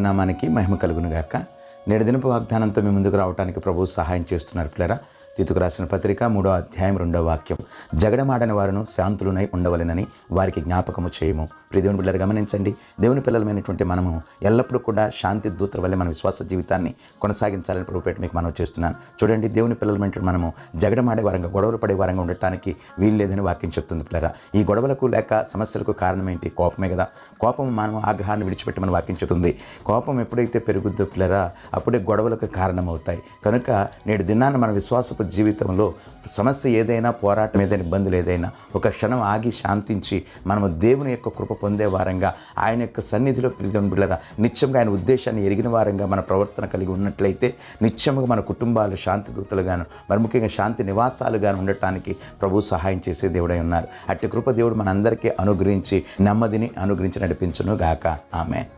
దేవుని నామానికి మహిమ కలుగును గాక. నేటి దినపు వాగ్దానంతో మీ ముందుకు రావడానికి ప్రభువు సహాయం చేస్తున్నారు పిల్లరా. తీతుకు రాసిన పత్రిక 3వ అధ్యాయం 2వ వాక్యం, జగడమాడని వారును శాంతులునై ఉండవలెనని వారికి జ్ఞాపకము చేయము. ప్రియ దేవుని బిడ్డలు గమనించండి, దేవుని పిల్లలమైనటువంటి మనము ఎల్లప్పుడూ కూడా శాంతి దూతల వల్లే మన విశ్వాస జీవితాన్ని కొనసాగించాలని ప్రభుపేట మీకు మనవి చేస్తున్నాను. చూడండి, దేవుని పిల్లలమైనటువంటి మనము జగడమాడే వారంగా, గొడవలు పడే వారంగా ఉండటానికి వీలు లేదని వాక్యం చెప్తుంది పిల్లరా. ఈ గొడవలకు లేక సమస్యలకు కారణం ఏంటి? కోపమే కదా. కోపం మనం ఆగ్రహాన్ని విడిచిపెట్టి మన వాక్యం చెప్తుంది. కోపం ఎప్పుడైతే పెరుగుద్దో పిల్లరా, అప్పుడే గొడవలకు కారణమవుతాయి. కనుక నేడు దినాన్ని మన విశ్వాసపు జీవితంలో సమస్య ఏదైనా, పోరాటం ఏదైనా, ఇబ్బందులు ఏదైనా ఒక క్షణం ఆగి శాంతించి మనము దేవుని యొక్క కృప పొందే వారంగా, ఆయన యొక్క సన్నిధిలో పిల్లరా నిత్యంగా ఆయన ఉద్దేశాన్ని ఎరిగిన వారంగా మన ప్రవర్తన కలిగి ఉన్నట్లయితే నిత్యముగా మన కుటుంబాలు శాంతి దూతలుగాను, మరి ముఖ్యంగా శాంతి నివాసాలుగాను ఉండటానికి ప్రభు సహాయం చేసే దేవుడై ఉన్నారు. అట్టి కృప దేవుడు మనందరికీ అనుగ్రహించి నెమ్మదిని అనుగ్రహించి నడిపించును గాక. ఆమేన్.